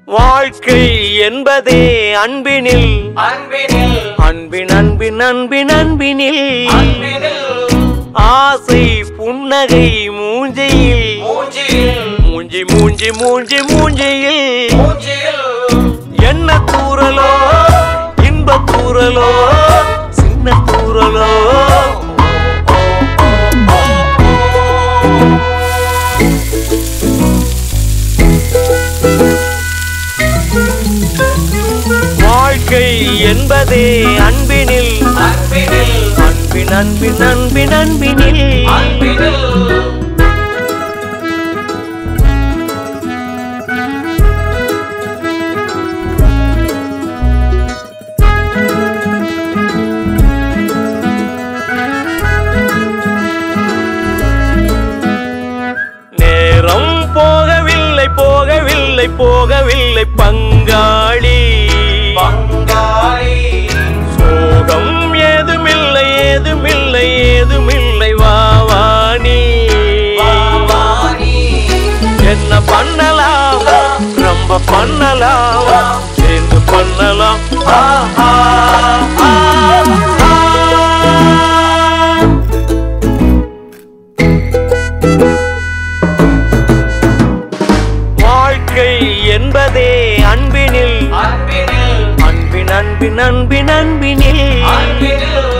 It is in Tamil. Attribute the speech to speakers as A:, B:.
A: வாழ்க்கை என்பதே அன்பினில் அன்பின் அன்பின் அன்பின் அன்பினில் ஆசை புன்னகை மூஞ்சியில் மூஞ்சி மூஞ்சி மூஞ்சி மூஞ்சியில் என்ன தூரலோ இன்ப தூரலோ சின்ன தூரலோ வாழ்க்கை என்பதே அன்பினில் அன்பின் அன்பின் அன்பின் அன்பினில் நேரம் போகவில்லை போகவில்லை போகவில்லை பங்காளி சோகம் ஏதுமில்லை ஏதுமில்லை ஏதுமில்லை வாவானி என்ன பண்ணலாம் ரொம்ப பண்ணலாம் சேர்ந்து பண்ணலாம் வாழ்க்கை என்பதே அன்பினில் அன்பின் அன்பின் அன்பின்